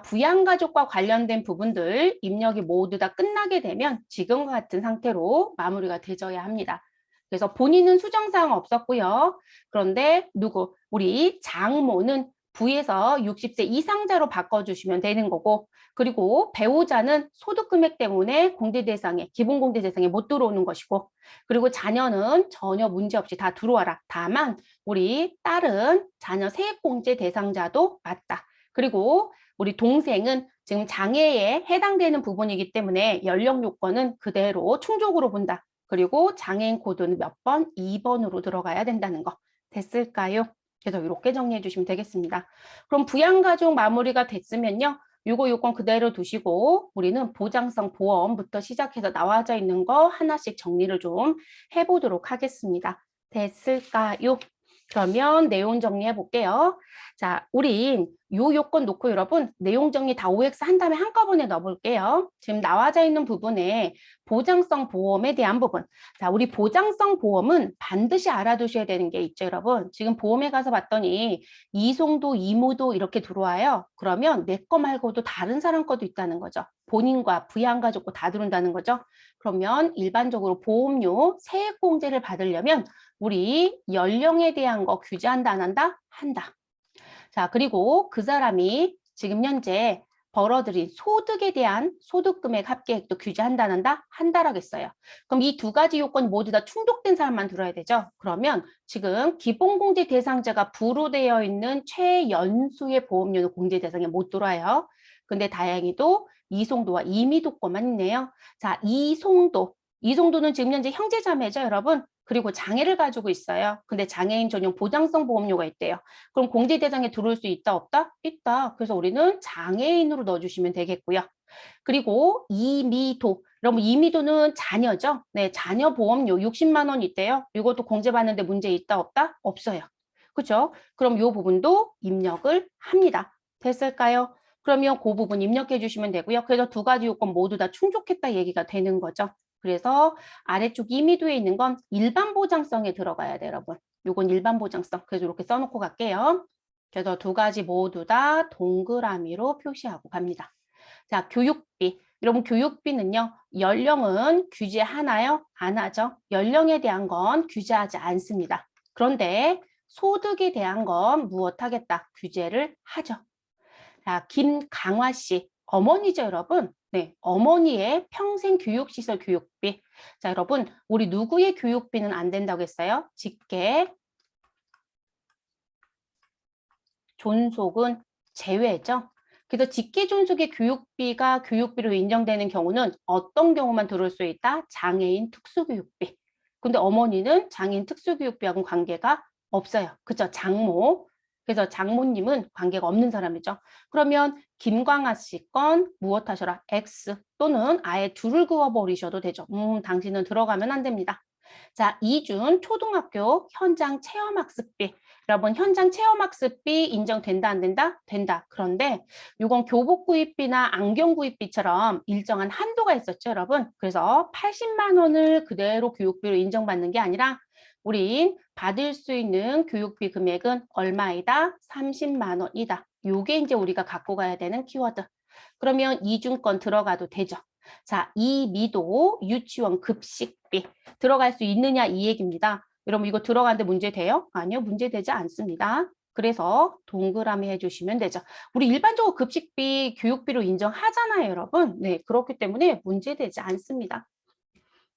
부양가족과 관련된 부분들 입력이 모두 다 끝나게 되면 지금과 같은 상태로 마무리가 되져야 합니다. 그래서 본인은 수정사항 없었고요. 그런데 우리 장모는 부에서 60세 이상자로 바꿔주시면 되는 거고 그리고 배우자는 소득금액 때문에 공제 대상에 기본 공제 대상에 못 들어오는 것이고 그리고 자녀는 전혀 문제 없이 다 들어와라. 다만 우리 딸은 자녀 세액공제 대상자도 맞다. 그리고 우리 동생은 지금 장애에 해당되는 부분이기 때문에 연령 요건은 그대로 충족으로 본다. 그리고 장애인 코드는 몇 번? 2번으로 들어가야 된다는 거. 됐을까요? 그래서 이렇게 정리해 주시면 되겠습니다. 그럼 부양가족 마무리가 됐으면요. 요거 요건 그대로 두시고 우리는 보장성 보험부터 시작해서 나와져 있는 거 하나씩 정리를 좀 해보도록 하겠습니다. 됐을까요? 그러면 내용 정리해 볼게요. 자, 우린 요 요건 놓고 여러분 내용 정리 다 OX 한 다음에 한꺼번에 넣어볼게요. 지금 나와져 있는 부분에 보장성 보험에 대한 부분. 자, 우리 보장성 보험은 반드시 알아두셔야 되는 게 있죠, 여러분. 지금 보험에 가서 봤더니 이송도, 이모도 이렇게 들어와요. 그러면 내 거 말고도 다른 사람 거도 있다는 거죠. 본인과 부양가족 거 다 들어온다는 거죠. 그러면 일반적으로 보험료 세액공제를 받으려면 우리 연령에 대한 거 규제한다, 안 한다? 한다. 자, 그리고 그 사람이 지금 현재 벌어들인 소득에 대한 소득금액 합계액도 규제한다, 안 한다? 한다라겠어요. 그럼 이 두 가지 요건이 모두 다 충족된 사람만 들어야 되죠. 그러면 지금 기본공제 대상자가 부로 되어 있는 최연수의 보험료는 공제 대상에 못 들어와요. 근데 다행히도 이송도와 이미도 거만 있네요. 자, 이송도는 지금 현재 형제자매죠, 여러분. 그리고 장애를 가지고 있어요. 근데 장애인 전용 보장성 보험료가 있대요. 그럼 공제 대상에 들어올 수 있다, 없다? 있다. 그래서 우리는 장애인으로 넣어주시면 되겠고요. 그리고 이미도. 여러분 이미도는 자녀죠. 네, 자녀 보험료 60만 원 있대요. 이것도 공제받는데 문제 있다, 없다? 없어요. 그죠? 그럼 이 부분도 입력을 합니다. 됐을까요? 그러면 그 부분 입력해 주시면 되고요. 그래서 두 가지 요건 모두 다 충족했다 얘기가 되는 거죠. 그래서 아래쪽 이미도에 있는 건 일반 보장성에 들어가야 돼요, 여러분. 요건 일반 보장성. 그래서 이렇게 써놓고 갈게요. 그래서 두 가지 모두 다 동그라미로 표시하고 갑니다. 자, 교육비. 여러분 교육비는요. 연령은 규제하나요? 안 하죠. 연령에 대한 건 규제하지 않습니다. 그런데 소득에 대한 건 무엇하겠다? 규제를 하죠. 자, 김강화 씨. 어머니죠, 여러분. 네, 어머니의 평생 교육시설 교육비. 자, 여러분, 우리 누구의 교육비는 안 된다고 했어요? 직계, 존속은 제외죠. 그래서 직계 존속의 교육비가 교육비로 인정되는 경우는 어떤 경우만 들어올 수 있다? 장애인 특수교육비. 근데 어머니는 장애인 특수교육비하고는 관계가 없어요. 그죠? 장모. 그래서 장모님은 관계가 없는 사람이죠. 그러면 김광아 씨 건 무엇 하셔라? X 또는 아예 둘을 그어버리셔도 되죠. 당신은 들어가면 안 됩니다. 자, 이준 초등학교 현장 체험학습비. 여러분, 현장 체험학습비 인정된다, 안 된다? 된다. 그런데 이건 교복 구입비나 안경 구입비처럼 일정한 한도가 있었죠, 여러분. 그래서 80만 원을 그대로 교육비로 인정받는 게 아니라 우린 받을 수 있는 교육비 금액은 얼마이다? 30만 원이다. 요게 이제 우리가 갖고 가야 되는 키워드. 그러면 이중권 들어가도 되죠. 자, 이미도 유치원 급식비 들어갈 수 있느냐 이 얘기입니다. 여러분 이거 들어가는데 문제 돼요? 아니요, 문제 되지 않습니다. 그래서 동그라미 해주시면 되죠. 우리 일반적으로 급식비 교육비로 인정하잖아요, 여러분. 네, 그렇기 때문에 문제되지 않습니다.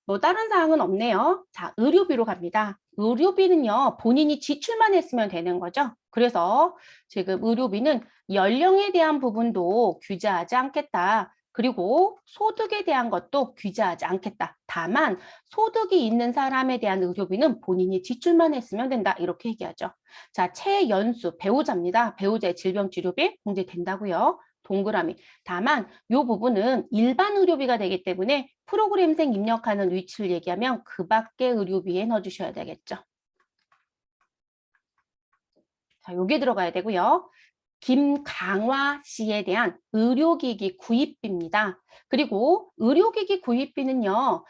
뭐 다른 사항은 없네요. 자, 의료비로 갑니다. 의료비는요, 본인이 지출만 했으면 되는 거죠. 그래서 지금 의료비는 연령에 대한 부분도 규제하지 않겠다. 그리고 소득에 대한 것도 규제하지 않겠다. 다만 소득이 있는 사람에 대한 의료비는 본인이 지출만 했으면 된다. 이렇게 얘기하죠. 자, 최연수 배우자입니다. 배우자의 질병치료비 공제된다고요. 동그라미. 다만 이 부분은 일반 의료비가 되기 때문에 프로그램생 입력하는 위치를 얘기하면 그 밖의 의료비에 넣어주셔야 되겠죠. 자, 요게 들어가야 되고요. 김강화 씨에 대한 의료기기 구입비입니다. 그리고 의료기기 구입비는요,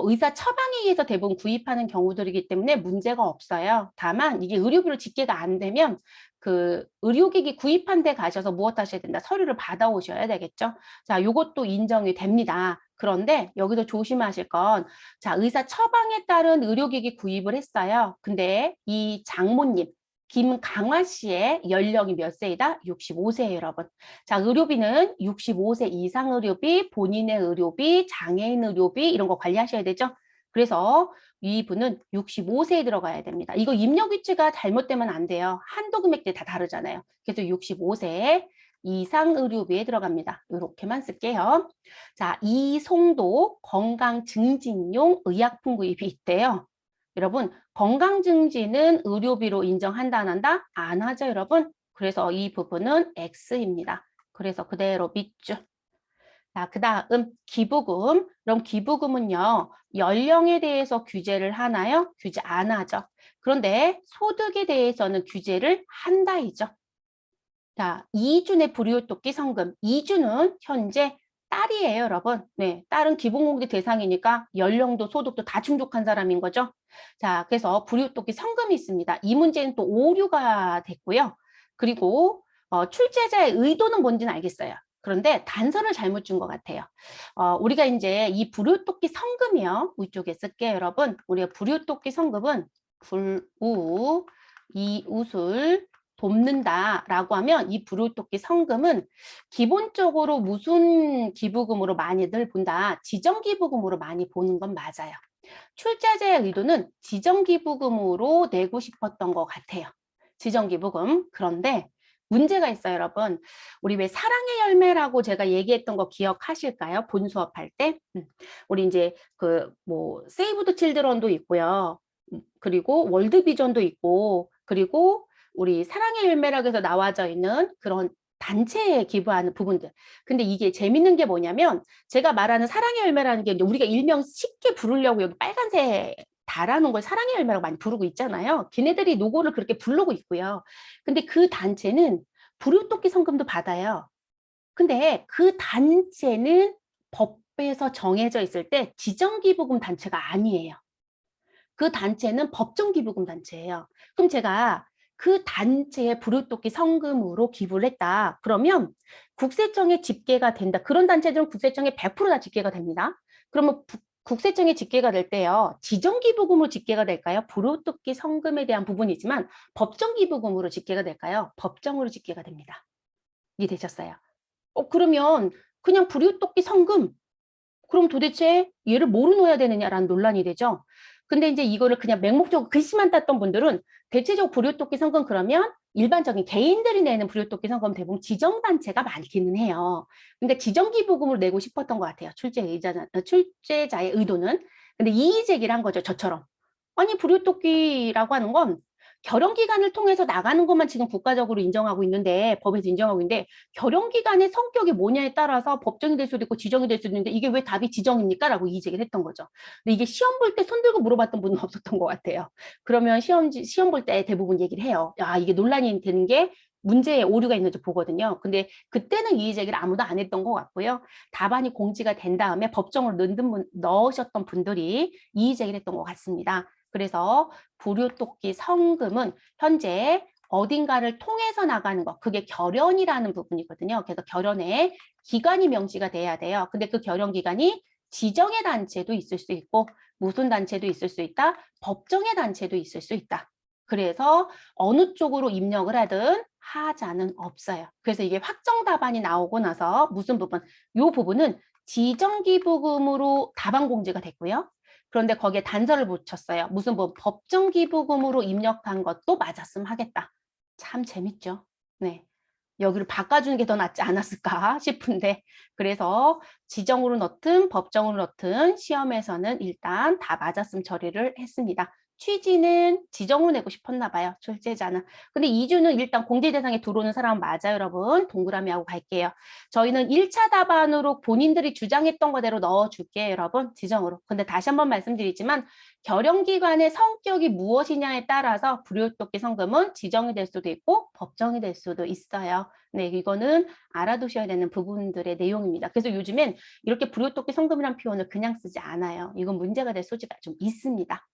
의사 처방에 의해서 대부분 구입하는 경우들이기 때문에 문제가 없어요. 다만 이게 의료비로 집계가 안 되면 그 의료기기 구입한 데 가셔서 무엇 하셔야 된다? 서류를 받아오셔야 되겠죠. 자, 요것도 인정이 됩니다. 그런데 여기서 조심하실 건, 자, 의사 처방에 따른 의료기기 구입을 했어요. 근데 이 장모님, 김강화 씨의 연령이 몇 세이다? 65세예요, 여러분. 자, 의료비는 65세 이상 의료비, 본인의 의료비, 장애인 의료비 이런 거 관리하셔야 되죠. 그래서 이분은 65세에 들어가야 됩니다. 이거 입력 위치가 잘못되면 안 돼요. 한도 금액대 다 다르잖아요. 그래서 65세 이상 의료비에 들어갑니다. 이렇게만 쓸게요. 자, 이송도 건강증진용 의약품 구입이 있대요. 여러분, 건강증진은 의료비로 인정한다, 안 한다? 안 하죠, 여러분. 그래서 이 부분은 X입니다. 그래서 그대로 밑줄. 자, 그 다음 기부금. 그럼 기부금은요, 연령에 대해서 규제를 하나요? 규제 안 하죠. 그런데 소득에 대해서는 규제를 한다이죠. 자, 이준의 불이웃돕기 성금. 이준은 현재 딸이에요, 여러분. 네, 딸은 기본공제 대상이니까 연령도 소득도 다 충족한 사람인 거죠. 자, 그래서 불이웃돕기 성금이 있습니다. 이 문제는 또 오류가 됐고요. 그리고 출제자의 의도는 뭔지는 알겠어요. 그런데 단서를 잘못 준 것 같아요. 우리가 이제 이 불이웃돕기 성금이요. 위쪽에 쓸게요, 여러분. 우리가 불이웃돕기 성금은 불우, 이웃을 돕는다라고 하면 이 불우토끼 성금은 기본적으로 무슨 기부금으로 많이들 본다. 지정기부금으로 많이 보는 건 맞아요. 출자자의 의도는 지정기부금으로 내고 싶었던 것 같아요. 지정기부금. 그런데 문제가 있어요, 여러분. 우리 왜 사랑의 열매라고 제가 얘기했던 거 기억하실까요? 본 수업할 때. 우리 이제 그 뭐 세이브 더 칠드런도 있고요. 그리고 월드비전도 있고, 그리고 우리 사랑의 열매라고 해서 나와져 있는 그런 단체에 기부하는 부분들. 근데 이게 재밌는 게 뭐냐면 제가 말하는 사랑의 열매라는 게 우리가 일명 쉽게 부르려고 여기 빨간색 달아놓은 걸 사랑의 열매라고 많이 부르고 있잖아요. 걔네들이 노고를 그렇게 부르고 있고요. 근데 그 단체는 불우토끼 성금도 받아요. 근데 그 단체는 법에서 정해져 있을 때 지정기부금 단체가 아니에요. 그 단체는 법정기부금 단체예요. 그럼 제가 그 단체에 불우토끼 성금으로 기부를 했다. 그러면 국세청에 집계가 된다. 그런 단체들은 국세청에 100%다 집계가 됩니다. 그러면 국세청에 집계가 될 때요. 지정기부금으로 집계가 될까요? 불우토끼 성금에 대한 부분이지만 법정기부금으로 집계가 될까요? 법정으로 집계가 됩니다. 이해되셨어요? 그러면 그냥 불효토끼 성금 그럼 도대체 얘를 뭐로 넣어야 되느냐라는 논란이 되죠. 근데 이제 이거를 그냥 맹목적으로 글씨만 땄던 분들은 대체적으로 불효토끼 성금 그러면 일반적인 개인들이 내는 불효토끼 성금 대부분 지정단체가 많기는 해요. 근데 지정기부금을 내고 싶었던 것 같아요. 출제자의 의도는. 근데 이의 제기를 한 거죠. 저처럼. 아니 불효토끼라고 하는 건 결연기관을 통해서 나가는 것만 지금 국가적으로 인정하고 있는데 법에서 인정하고 있는데 결연기관의 성격이 뭐냐에 따라서 법정이 될 수도 있고 지정이 될 수도 있는데 이게 왜 답이 지정입니까? 라고 이의제기를 했던 거죠. 근데 이게 시험 볼 때 손 들고 물어봤던 분은 없었던 것 같아요. 그러면 시험 볼 때 대부분 얘기를 해요. 아 이게 논란이 되는 게 문제에 오류가 있는지 보거든요. 근데 그때는 이의제기를 아무도 안 했던 것 같고요. 답안이 공지가 된 다음에 법정으로 넣으셨던 분들이 이의제기를 했던 것 같습니다. 그래서 불효토끼 성금은 현재 어딘가를 통해서 나가는 것, 그게 결연이라는 부분이거든요. 그래서 결연에 기관이 명시가 돼야 돼요. 근데 그 결연 기관이 지정의 단체도 있을 수 있고 무슨 단체도 있을 수 있다. 법정의 단체도 있을 수 있다. 그래서 어느 쪽으로 입력을 하든 하자는 없어요. 그래서 이게 확정 답안이 나오고 나서 무슨 부분? 이 부분은 지정기부금으로 답안 공지가 됐고요. 그런데 거기에 단서를 붙였어요. 무슨 뭐 법정기부금으로 입력한 것도 맞았으면 하겠다. 참 재밌죠. 네. 여기를 바꿔주는 게 더 낫지 않았을까 싶은데 그래서 지정으로 넣든 법정으로 넣든 시험에서는 일단 다 맞았음 처리를 했습니다. 취지는 지정으로 내고 싶었나 봐요. 출제자는. 근데 2주는 일단 공제 대상에 들어오는 사람은 맞아요, 여러분. 동그라미 하고 갈게요. 저희는 1차 답안으로 본인들이 주장했던 거대로 넣어줄게요, 여러분. 지정으로. 근데 다시 한번 말씀드리지만 결연기관의 성격이 무엇이냐에 따라서 불효토끼 성금은 지정이 될 수도 있고 법정이 될 수도 있어요. 네, 이거는 알아두셔야 되는 부분들의 내용입니다. 그래서 요즘엔 이렇게 불효토끼 성금이라는 표현을 그냥 쓰지 않아요. 이건 문제가 될 소지가 좀 있습니다.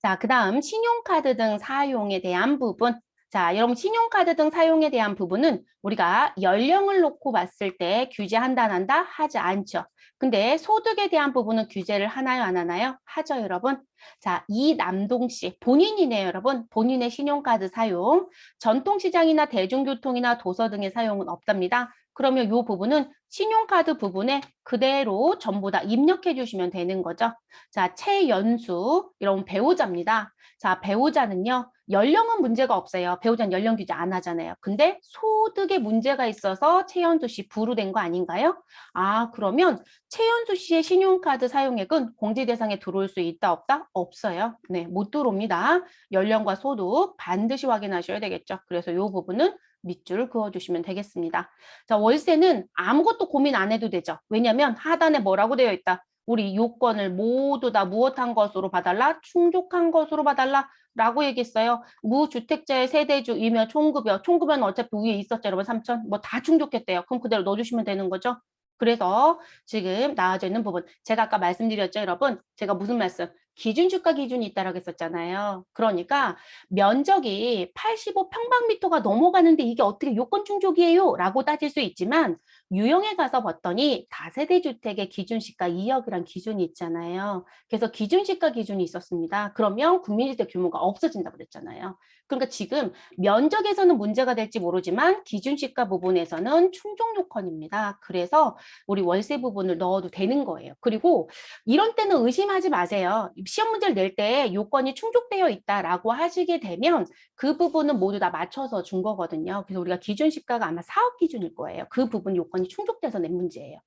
자, 그 다음 신용카드 등 사용에 대한 부분. 자, 여러분 신용카드 등 사용에 대한 부분은 우리가 연령을 놓고 봤을 때 규제한다 안 한다? 하지 않죠. 근데 소득에 대한 부분은 규제를 하나요 안 하나요? 하죠 여러분. 자, 이남동 씨 본인이네요 여러분. 본인의 신용카드 사용. 전통시장이나 대중교통이나 도서 등의 사용은 없답니다. 그러면 이 부분은 신용카드 부분에 그대로 전부 다 입력해 주시면 되는 거죠. 자, 최연수 이런 배우자입니다. 자, 배우자는요. 연령은 문제가 없어요. 배우자는 연령 규제 안 하잖아요. 근데 소득에 문제가 있어서 최연수 씨 부르된 거 아닌가요? 아, 그러면 최연수 씨의 신용카드 사용액은 공제 대상에 들어올 수 있다 없다? 없어요. 네, 못 들어옵니다. 연령과 소득 반드시 확인하셔야 되겠죠. 그래서 이 부분은 밑줄 그어주시면 되겠습니다. 자, 월세는 아무것도 고민 안 해도 되죠. 왜냐하면 하단에 뭐라고 되어 있다. 우리 요건을 모두 다 무엇한 것으로 봐달라? 충족한 것으로 봐달라? 라고 얘기했어요. 무주택자의 세대주이며 총급여는 어차피 위에 있었죠, 여러분. 3천. 뭐 다 충족했대요. 그럼 그대로 넣어주시면 되는 거죠. 그래서 지금 나와져 있는 부분. 제가 아까 말씀드렸죠, 여러분. 제가 무슨 말씀? 기준주가 기준이 있다라고 했었잖아요. 그러니까 면적이 85평방미터가 넘어가는데 이게 어떻게 요건 충족이에요? 라고 따질 수 있지만 유형에 가서 봤더니 다세대 주택의 기준시가 2억이란 기준이 있잖아요. 그래서 기준시가 기준이 있었습니다. 그러면 국민주택 규모가 없어진다고 그랬잖아요. 그러니까 지금 면적에서는 문제가 될지 모르지만 기준시가 부분에서는 충족 요건입니다. 그래서 우리 월세 부분을 넣어도 되는 거예요. 그리고 이런 때는 의심하지 마세요. 시험 문제를 낼 때 요건이 충족되어 있다라고 하시게 되면 그 부분은 모두 다 맞춰서 준 거거든요. 그래서 우리가 기준시가가 아마 4억 기준일 거예요. 그 부분 요건이 충족돼서 낸 문제예요.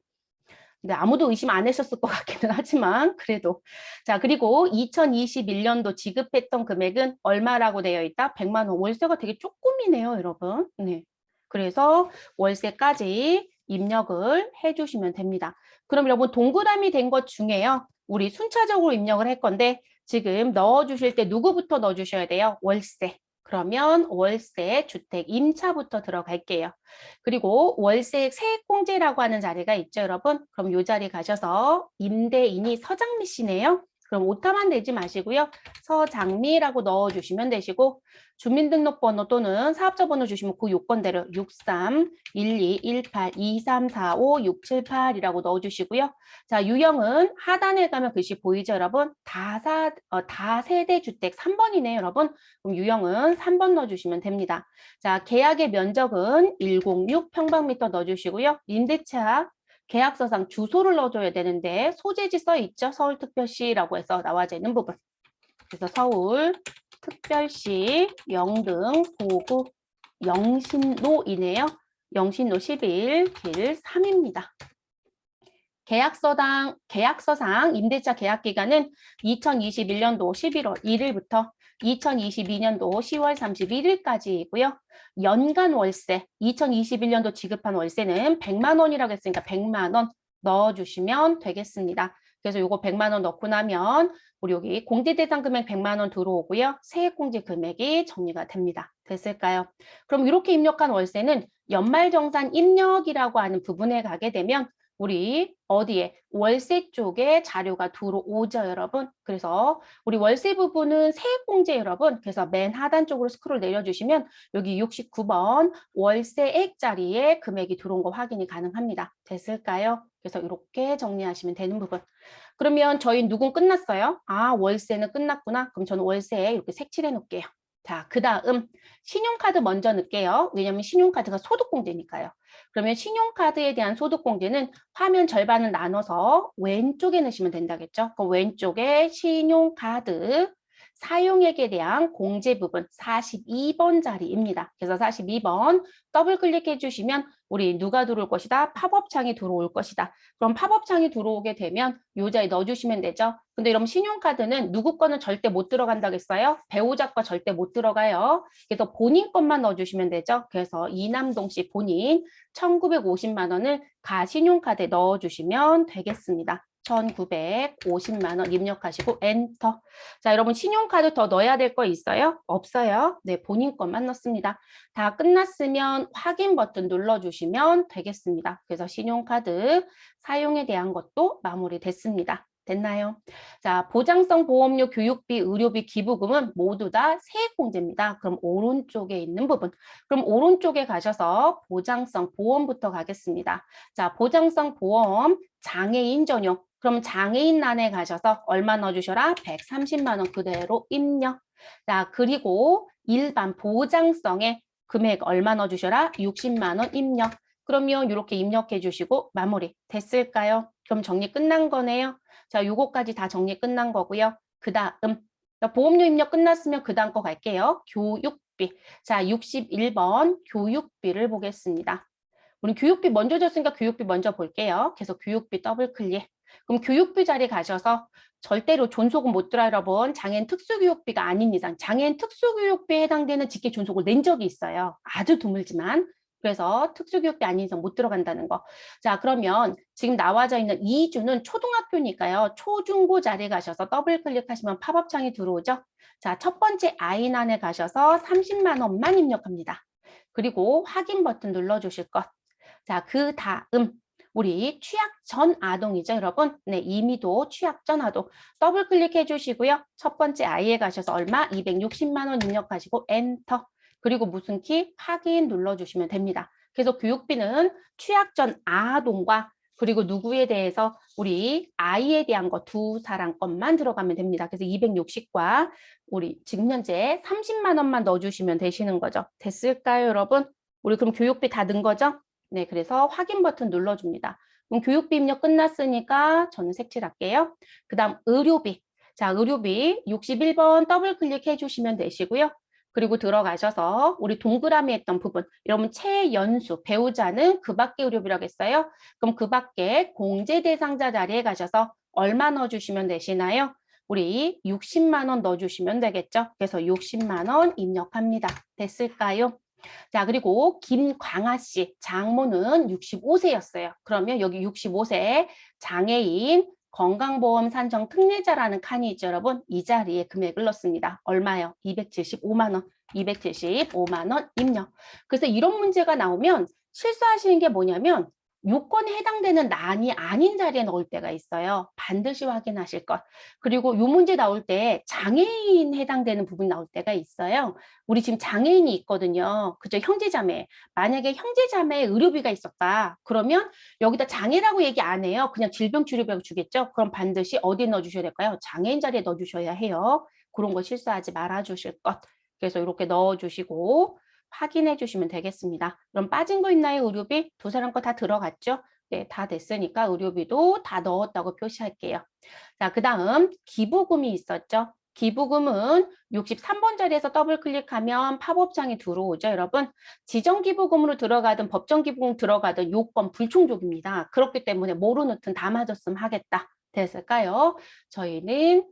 근데 아무도 의심 안 하셨을 것 같기는 하지만 그래도. 자, 그리고 2021년도 지급했던 금액은 얼마라고 되어 있다? 100만 원. 월세가 되게 조금이네요, 여러분. 네. 그래서 월세까지 입력을 해주시면 됩니다. 그럼 여러분 동그라미 된 것 중에요. 우리 순차적으로 입력을 할 건데 지금 넣어주실 때 누구부터 넣어주셔야 돼요? 월세. 그러면 월세 주택 임차부터 들어갈게요. 그리고 월세 세액공제라고 하는 자리가 있죠, 여러분. 그럼 이 자리 가셔서 임대인이 서장미 씨네요. 그럼 오타만 내지 마시고요. 서장미라고 넣어주시면 되시고 주민등록번호 또는 사업자 번호 주시면 그 요건대로 63-12-18-2345-678이라고 넣어주시고요. 자, 유형은 하단에 가면 글씨 보이죠, 여러분? 다세대주택 3번이네요, 여러분. 그럼 유형은 3번 넣어주시면 됩니다. 자, 계약의 면적은 106 평방미터 넣어주시고요. 임대차 계약서상 주소를 넣어줘야 되는데 소재지 써 있죠? 서울특별시라고 해서 나와져 있는 부분. 그래서 서울특별시 영등 도구 영신로이네요. 영신로 11 길 3입니다. 계약서상 임대차 계약기간은 2021년도 11월 1일부터 2022년도 10월 31일까지이고요. 연간 월세, 2021년도 지급한 월세는 100만 원이라고 했으니까 100만 원 넣어주시면 되겠습니다. 그래서 요거 100만 원 넣고 나면 우리 여기 공제 대상 금액 100만 원 들어오고요. 세액 공제 금액이 정리가 됩니다. 됐을까요? 그럼 이렇게 입력한 월세는 연말정산 입력이라고 하는 부분에 가게 되면 우리 어디에 월세 쪽에 자료가 들어오죠, 여러분. 그래서 우리 월세 부분은 세액공제 여러분. 그래서 맨 하단 쪽으로 스크롤 내려주시면 여기 69번 월세액 자리에 금액이 들어온 거 확인이 가능합니다. 됐을까요? 그래서 이렇게 정리하시면 되는 부분. 그러면 저희 누군 끝났어요? 아, 월세는 끝났구나. 그럼 저는 월세에 이렇게 색칠해 놓을게요. 자, 그 다음 신용카드 먼저 넣을게요. 왜냐면 신용카드가 소득공제니까요. 그러면 신용카드에 대한 소득공제는 화면 절반을 나눠서 왼쪽에 넣으시면 된다겠죠. 그럼 왼쪽에 신용카드 사용액에 대한 공제 부분 42번 자리입니다. 그래서 42번 더블 클릭해 주시면 우리 누가 들어올 것이다? 팝업 창이 들어올 것이다. 그럼 팝업 창이 들어오게 되면 요 자리에 넣어주시면 되죠. 근데 이러면 신용카드는 누구 거는 절대 못 들어간다겠어요? 배우자 거 절대 못 들어가요. 그래서 본인 것만 넣어주시면 되죠. 그래서 이남동 씨 본인 1950만 원을 가신용카드에 넣어주시면 되겠습니다. 1950만 원 입력하시고 엔터. 자, 여러분 신용카드 더 넣어야 될 거 있어요? 없어요. 네, 본인 것만 넣습니다. 다 끝났으면 확인 버튼 눌러주시면 되겠습니다. 그래서 신용카드 사용에 대한 것도 마무리됐습니다. 됐나요? 자, 보장성 보험료, 교육비, 의료비, 기부금은 모두 다 세액공제입니다. 그럼 오른쪽에 있는 부분. 그럼 오른쪽에 가셔서 보장성 보험부터 가겠습니다. 자, 보장성 보험 장애인 전용. 그럼 장애인란에 가셔서 얼마 넣어주셔라? 130만 원 그대로 입력. 자, 그리고 일반 보장성에 금액 얼마 넣어주셔라? 60만 원 입력. 그러면 이렇게 입력해 주시고 마무리 됐을까요? 그럼 정리 끝난 거네요. 자, 요거까지 다 정리 끝난 거고요. 그 다음 보험료 입력 끝났으면 그 다음 거 갈게요. 교육비. 자, 61번 교육비를 보겠습니다. 우리 교육비 먼저 줬으니까 교육비 먼저 볼게요. 계속 교육비 더블 클릭. 그럼 교육비 자리 가셔서 절대로 존속은 못 들어요, 여러분. 장애인 특수교육비가 아닌 이상 장애인 특수교육비에 해당되는 직계 존속을 낸 적이 있어요. 아주 드물지만. 그래서 특수교육비 아닌 이상 못 들어간다는 거. 자, 그러면 지금 나와져 있는 이주는 초등학교니까요. 초중고 자리에 가셔서 더블 클릭하시면 팝업 창이 들어오죠. 자, 첫 번째 아이난에 가셔서 30만 원만 입력합니다. 그리고 확인 버튼 눌러주실 것. 자, 그 다음 우리 취약 전 아동이죠, 여러분. 네, 이미도 취약 전 아동. 더블 클릭해 주시고요. 첫 번째 아이에 가셔서 얼마? 260만 원 입력하시고 엔터. 그리고 무슨 키? 확인 눌러주시면 됩니다. 그래서 교육비는 취약 전 아동과 그리고 누구에 대해서 우리 아이에 대한 거 두 사람 것만 들어가면 됩니다. 그래서 260과 우리 지금 현재 30만 원만 넣어주시면 되시는 거죠. 됐을까요, 여러분? 우리 그럼 교육비 다 넣은 거죠? 네, 그래서 확인 버튼 눌러줍니다. 그럼 교육비 입력 끝났으니까 저는 색칠할게요. 그 다음 의료비. 자, 의료비 61번 더블 클릭해 주시면 되시고요. 그리고 들어가셔서 우리 동그라미 했던 부분, 여러분 최연수, 배우자는 그 밖에 의료비라고 했어요. 그럼 그 밖에 공제 대상자 자리에 가셔서 얼마 넣어주시면 되시나요? 우리 60만 원 넣어주시면 되겠죠. 그래서 60만 원 입력합니다. 됐을까요? 자, 그리고 김광아 씨, 장모는 65세였어요. 그러면 여기 65세 장애인 건강보험 산정 특례자라는 칸이 있죠, 여러분. 이 자리에 금액을 넣습니다. 얼마요? 275만 원. 275만 원 입력. 그래서 이런 문제가 나오면 실수하시는 게 뭐냐면 요건에 해당되는 난이 아닌 자리에 넣을 때가 있어요. 반드시 확인하실 것. 그리고 요 문제 나올 때 장애인 해당되는 부분이 나올 때가 있어요. 우리 지금 장애인이 있거든요. 그죠? 형제자매. 만약에 형제자매에 의료비가 있었다. 그러면 여기다 장애라고 얘기 안 해요. 그냥 질병치료비라고 주겠죠? 그럼 반드시 어디에 넣어주셔야 될까요? 장애인 자리에 넣어주셔야 해요. 그런 거 실수하지 말아주실 것. 그래서 이렇게 넣어주시고 확인해 주시면 되겠습니다. 그럼 빠진 거 있나요? 의료비? 두 사람 거 다 들어갔죠? 네, 다 됐으니까 의료비도 다 넣었다고 표시할게요. 자, 그 다음 기부금이 있었죠? 기부금은 63번 자리에서 더블 클릭하면 팝업창이 들어오죠, 여러분? 지정기부금으로 들어가든 법정기부금 들어가든 요건 불충족입니다. 그렇기 때문에 모르는 튼 다 맞았으면 하겠다. 됐을까요? 저희는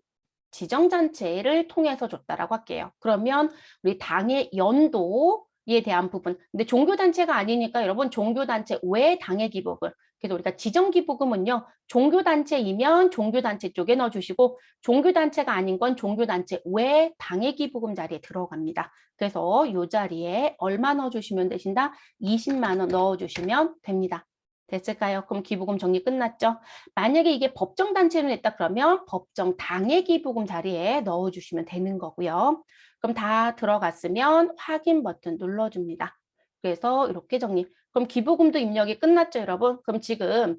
지정단체를 통해서 줬다라고 할게요. 그러면 우리 당의 연도에 대한 부분. 근데 종교단체가 아니니까 여러분 종교단체 외 당의 기부금. 그래서 우리가 지정기부금은요. 종교단체이면 종교단체 쪽에 넣어주시고 종교단체가 아닌 건 종교단체 외 당의 기부금 자리에 들어갑니다. 그래서 이 자리에 얼마 넣어주시면 되신다? 20만 원 넣어주시면 됩니다. 됐을까요? 그럼 기부금 정리 끝났죠? 만약에 이게 법정단체로 냈다 그러면 법정 당해기부금 자리에 넣어주시면 되는 거고요. 그럼 다 들어갔으면 확인 버튼 눌러줍니다. 그래서 이렇게 정리. 그럼 기부금도 입력이 끝났죠, 여러분? 그럼 지금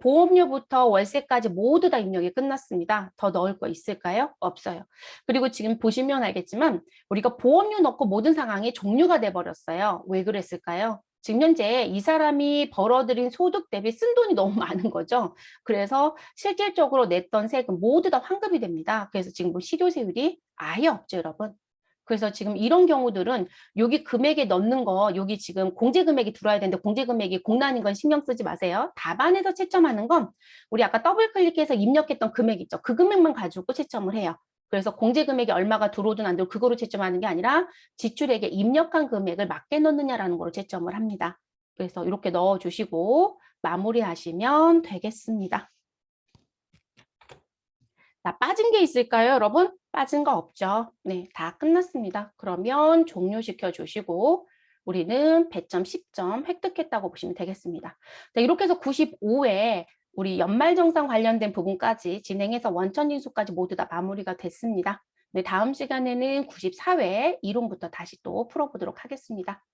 보험료부터 월세까지 모두 다 입력이 끝났습니다. 더 넣을 거 있을까요? 없어요. 그리고 지금 보시면 알겠지만 우리가 보험료 넣고 모든 상황이 종료가 돼버렸어요. 왜 그랬을까요? 지금 현재 이 사람이 벌어들인 소득 대비 쓴 돈이 너무 많은 거죠. 그래서 실질적으로 냈던 세금 모두 다 환급이 됩니다. 그래서 지금 뭐 실효세율이 아예 없죠, 여러분. 그래서 지금 이런 경우들은 여기 금액에 넣는 거, 여기 지금 공제금액이 들어와야 되는데 공제금액이 공란인 건 신경 쓰지 마세요. 답안에서 채점하는 건 우리 아까 더블 클릭해서 입력했던 금액 있죠. 그 금액만 가지고 채점을 해요. 그래서 공제금액이 얼마가 들어오든 안 들어오든 그거로 채점하는 게 아니라 지출액에 입력한 금액을 맞게 넣느냐라는 거로 채점을 합니다. 그래서 이렇게 넣어주시고 마무리하시면 되겠습니다. 자, 빠진 게 있을까요, 여러분? 빠진 거 없죠? 네, 다 끝났습니다. 그러면 종료시켜 주시고 우리는 배점 10점 획득했다고 보시면 되겠습니다. 자, 이렇게 해서 95회 우리 연말정산 관련된 부분까지 진행해서 원천징수까지 모두 다 마무리가 됐습니다. 네, 다음 시간에는 94회 이론부터 다시 또 풀어보도록 하겠습니다.